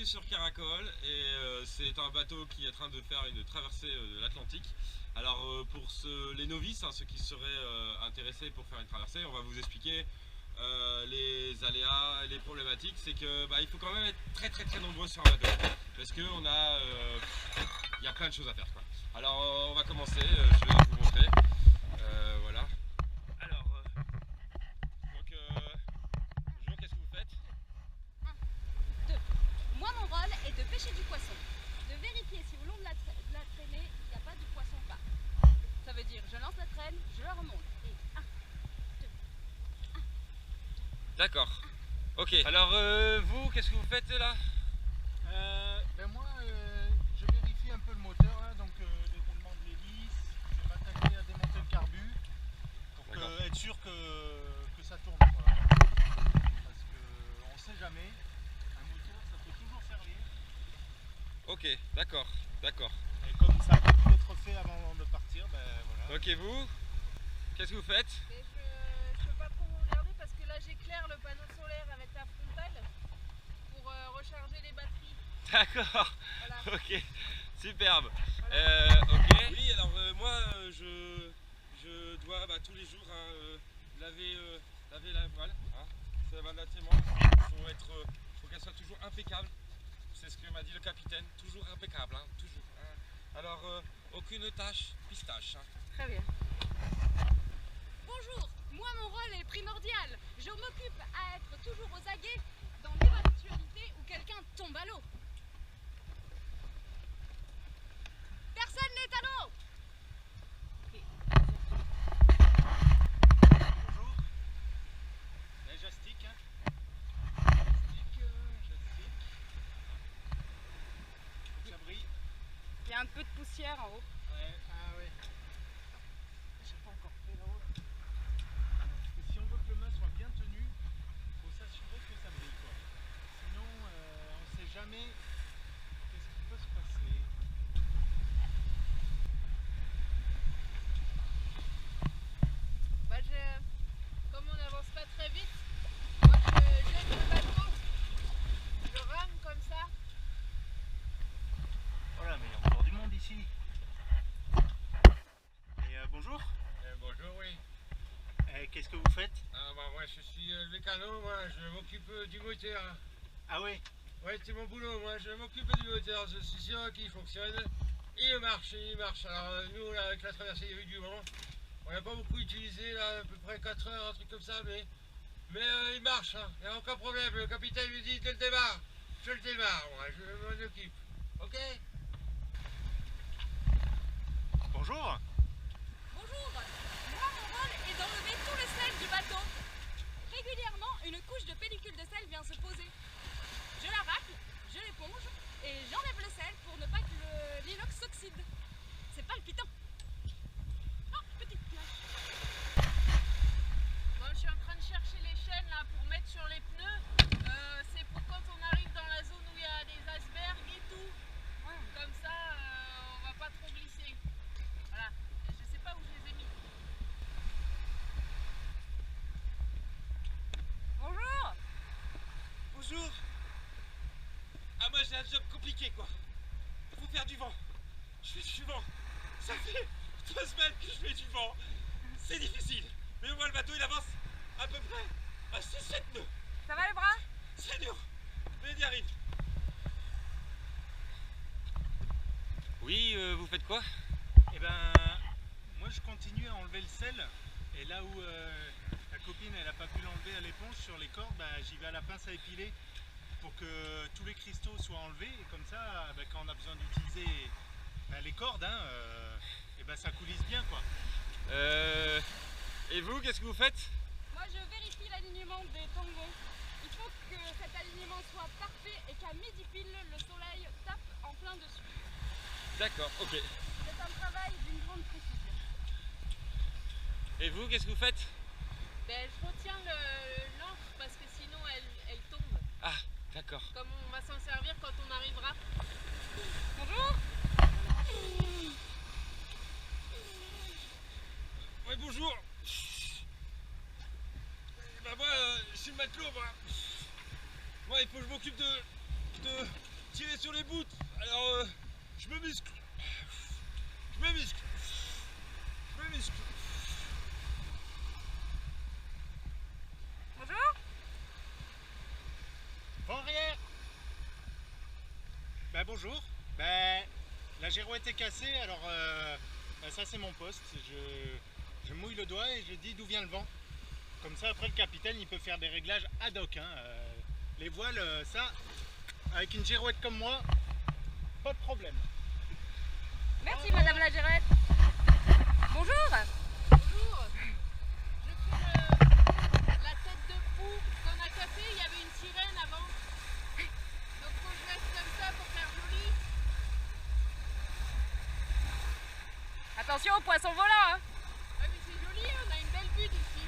bienvenue sur Caracol et c'est un bateau qui est en train de faire une traversée de l'Atlantique. Alors pour les novices, ceux qui seraient intéressés pour faire une traversée, on va vous expliquer les aléas et les problématiques. C'est que il faut quand même être très nombreux sur un bateau parce que il y a plein de choses à faire, quoi. Alors on va commencer, je vais vous montrer. Voilà. Alors bonjour, qu'est-ce que vous faites? 2. Moi, mon rôle est de pêcher du poisson, de vérifier si au long de la traînée, il n'y a pas du poisson pas. Ça veut dire, je lance la traîne, je la remonte. Et 1, 2, 1. D'accord. Ok. Alors vous, qu'est-ce que vous faites là? Moi, je vérifie un peu le moteur, hein, donc les roulements de l'hélice. Je vais m'attaquer à démonter le carbu pour être sûr que ça tourne, quoi. Parce qu'on ne sait jamais, un moteur ça peut toujours servir. Ok, d'accord. Et comme ça peut tout être fait avant de partir, voilà. Ok, vous, qu'est-ce que vous faites? Et je peux pas trop vous regarder parce que là, j'éclaire le panneau solaire avec la frontale pour recharger les batteries. D'accord. Voilà. Ok, superbe. Voilà. Ok. Oui, alors moi, je dois tous les jours laver la voile. Ça va naturellement. Faut qu'elle soit toujours impeccable. C'est ce que m'a dit le capitaine. Toujours impeccable, toujours. Alors, aucune tache pistache. Très bien. Bonjour, moi mon rôle est primordial. Je m'occupe à être toujours aux aguets dans l'éventualité où quelqu'un tombe à l'eau. Personne n'est à l'eau. Bonjour. Majestic, hein. Majestic. Faut que ça brille. Il y a un peu de poussière en haut. Ouais, ouais. J'ai pas encore fait là-haut. Parce que si on veut que le mât soit bien tenu, il faut s'assurer que ça brille, quoi. Sinon, on sait jamais qu'est-ce qui peut se passer. Comme on n'avance pas très vite, moi je jette le bateau, je rame comme ça. Voilà, mais il y a encore du monde ici. Et bonjour. Bonjour, oui. Qu'est-ce que vous faites? Moi, je suis mécano, moi, je m'occupe du moteur. Ah oui. Ouais, c'est mon boulot, moi, je m'occupe du moteur. Je suis sûr qu'il fonctionne. Il marche. Alors, nous, là, avec la traversée, il y a eu du vent. On n'a pas beaucoup utilisé, là, à peu près 4 heures, un truc comme ça, mais il marche, il n'y a aucun problème. Le capitaine lui dit, je le démarre, moi, je m'en occupe. Ok? Bonjour. Bonjour, moi mon rôle est d'enlever tout le sel du bateau. Régulièrement, une couche de pellicule de sel vient se poser. Je la racle, je l'éponge et j'enlève le sel pour ne pas que l'inox s'oxyde. C'est palpitant. Oh, petite plage. Bon, je suis en train de chercher les chaînes là pour mettre sur les pneus. C'est pour quand on arrive dans la zone où il y a des icebergs et tout. Comme ça, on va pas trop glisser. Voilà. Je sais pas où je les ai mis. Bonjour. Bonjour. Ah, moi, j'ai un job compliqué, quoi. Il faut faire du vent. Je fais du vent. Ça fait 3 semaines que je fais du vent. C'est difficile. Mais au moins, le bateau, il avance à peu près à 6-7 nœuds. Ça va les bras? C'est dur, mais il y arrive. Oui, vous faites quoi? Eh moi je continue à enlever le sel. Et là où la copine elle a pas pu l'enlever à l'éponge sur les cordes, j'y vais à la pince à épiler pour que tous les cristaux soient enlevés. Et comme ça, quand on a besoin d'utiliser les cordes, ça coulisse bien, quoi. Et vous, qu'est-ce que vous faites? Moi je vérifie l'alignement des tangons. Il faut que cet alignement soit parfait et qu'à midi pile, le soleil tape en plein dessus. D'accord, ok. C'est un travail d'une grande précision. Et vous, qu'est-ce que vous faites? Je retiens l'encre parce que sinon elle tombe. Ah, d'accord. Comme on va s'en servir quand on arrivera. Bonjour. Ouais, bonjour. Moi, je suis le matelot, moi. Moi, il faut que je m'occupe de tirer sur les bouts. Alors je me muscle. Je me muscle. Je me muscle. Bonjour. Vent arrière. Bah bonjour. Bah la girouette est cassée, alors bah, ça c'est mon poste. Je mouille le doigt et je dis d'où vient le vent. Comme ça après le capitaine il peut faire des réglages ad hoc. Hein. Les voiles, ça, avec une girouette comme moi, pas de problème. Merci Madame la Gérette. Bonjour. Bonjour. Je fais la tête de proue qu'on a cassée. Il y avait une sirène avant. Donc faut que je reste comme ça pour faire joli. Attention au poisson volant. Hein. Ah mais c'est joli, on a une belle vue d'ici.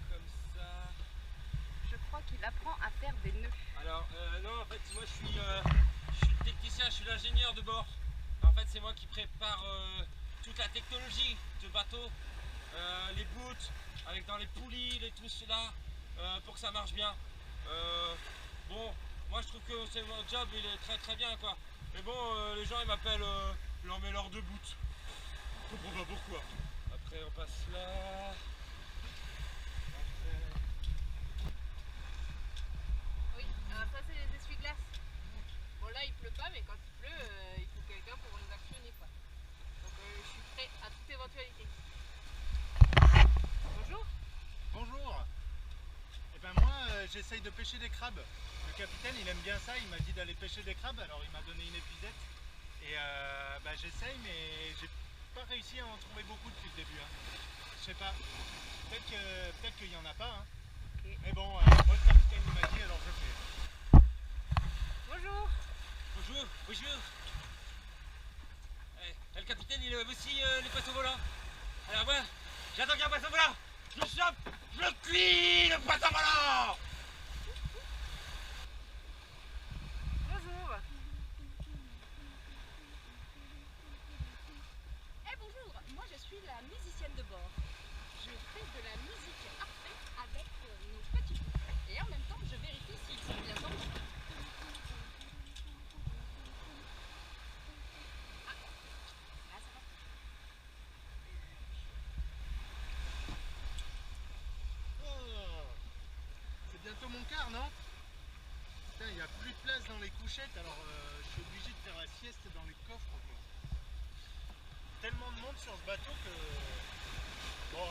Comme ça. Je crois qu'il apprend à faire des nœuds. Alors non, en fait moi je suis le technicien, je suis l'ingénieur de bord. En fait c'est moi qui prépare toute la technologie de bateau, les bouts, avec dans les poulies, tout cela, pour que ça marche bien. Bon, moi je trouve que c'est mon job, il est très très bien quoi. Mais bon, les gens ils m'appellent l'emmêleur de bouts. Je comprends pas pourquoi. Après on passe là. Oui, alors ça c'est les essuie-glaces. Bon là il pleut pas, mais quand il pleut, il faut quelqu'un pour les actionner quoi. Donc je suis prêt à toute éventualité. Bonjour. Bonjour. Et ben moi j'essaye de pêcher des crabes. Le capitaine il aime bien ça, il m'a dit d'aller pêcher des crabes, alors il m'a donné une épuisette. Et bah, j'essaye mais j'ai pas réussi à en trouver beaucoup depuis le début. Hein. Je sais pas, peut-être qu'il y en a pas. Hein. Ok. Mais bon, moi le capitaine il m'a dit alors je fais. Bonjour. Bonjour, bonjour. Le capitaine il aime aussi les poissons volants. Alors moi, j'attends qu'il y ait un poisson volant. Je le chope, je le cuis le poisson volant. Bonjour. Eh bonjour, moi je suis la musicienne de bord. Je fais de la musique parfaite avec nos petits bouts. Et en même temps, je vérifie s'ils sont bien tendus. Ah, là ça va. Oh, c'est bientôt mon quart, non? Putain, il n'y a plus de place dans les couchettes, alors je suis obligé de faire la sieste dans les coffres. Quoi. Tellement de monde sur ce bateau que... Bon,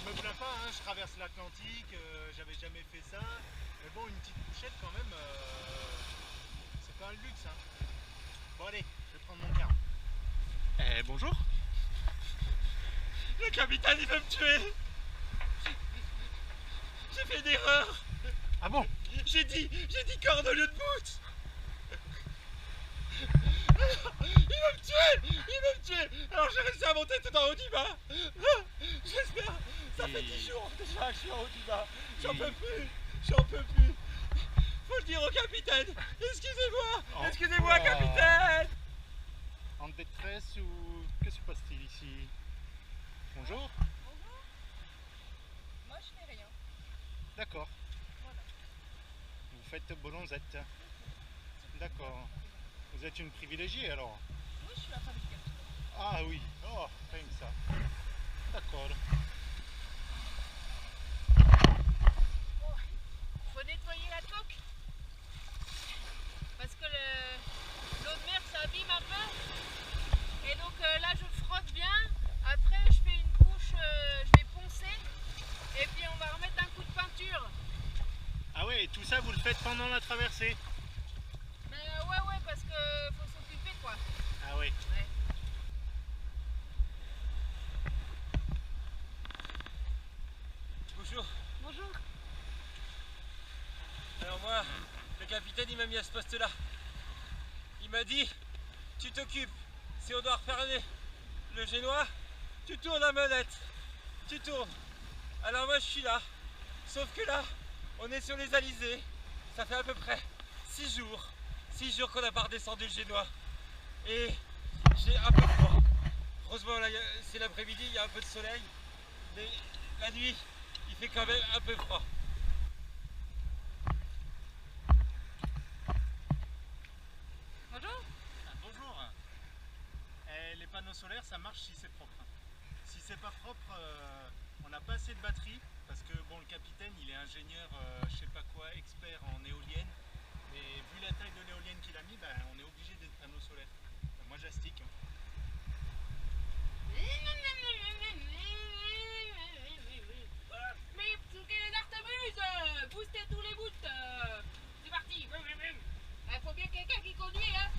je me plains pas, hein, je traverse l'Atlantique, j'avais jamais fait ça. Mais bon, une petite couchette quand même, c'est pas un luxe. Hein. Bon allez, je vais prendre mon quart. Bonjour. Le capitaine il veut me tuer. J'ai fait une erreur. Ah bon? J'ai dit corde au lieu de bout. Il va me tuer. Il va me tuer. Alors j'ai réussi à monter tout en haut du bas. J'espère. Ça fait 10 jours déjà que je suis en haut du bas. J'en peux plus. J'en peux plus. Faut le dire au capitaine. Excusez-moi. Oh. Excusez-moi, capitaine. En détresse ou... Que se passe-t-il ici? Bonjour. Bonjour. Moi je fais rien. D'accord. Voilà. Vous faites bolonzette. D'accord. Vous êtes une privilégiée alors? Oui, je suis la femme du capitaine. Ah oui. Oh, rien que ça. D'accord. Faut nettoyer la coque. Parce que l'eau de mer ça abîme un peu. Et donc là je frotte bien. Après je fais une couche, je vais poncer. Et puis on va remettre un coup de peinture. Ah ouais, et tout ça vous le faites pendant la traversée? Mais ouais, parce que faut s'occuper quoi. Ah oui. Ouais. Bonjour. Bonjour. Alors moi, le capitaine il m'a mis à ce poste-là. Il m'a dit, tu t'occupes, si on doit refaire le génois, tu tournes la manette, tu tournes. Alors moi je suis là, sauf que là, on est sur les alizés, ça fait à peu près 6 jours qu'on n'a pas redescendu le génois. Et j'ai un peu froid. Heureusement là c'est l'après-midi, il y a un peu de soleil, mais la nuit, fait quand même un peu froid. Bonjour. Ah, bonjour. Les panneaux solaires, ça marche si c'est propre. Si c'est pas propre, on n'a pas assez de batterie parce que bon, le capitaine, il est ingénieur, je sais pas quoi, expert en éolienne. Et vu la taille de l'éolienne qu'il a mis, ben, on est obligé des panneaux solaires. Moi, j'astique. Mais quelle artamuse, boostez tous les boosts. C'est parti. Il faut bien quelqu'un qui conduit, hein.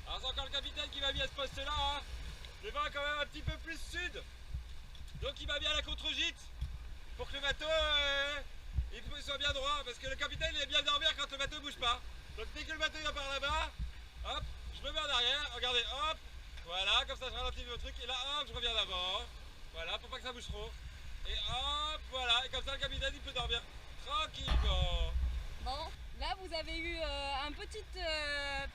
Alors c'est encore le capitaine qui m'a mis à ce poste-là, hein. Le vent est quand même un petit peu plus sud. Donc il m'a mis à la contre-gîte pour que le bateau il soit bien droit. Parce que le capitaine il aime bien dormir quand le bateau bouge pas. Donc dès que le bateau va par là-bas, hop, je me mets en arrière, regardez, hop, voilà, comme ça je ralentis le truc. Et là hop, je reviens d'avant. Voilà, pour pas que ça bouge trop. Et hop, voilà, et comme ça le capitaine il peut dormir tranquillement. Bon, là vous avez eu un petit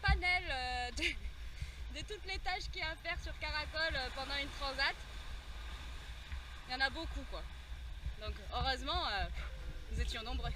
panel de toutes les tâches qu'il y a à faire sur Caracol pendant une transat. Il y en a beaucoup quoi. Donc heureusement, nous étions nombreux.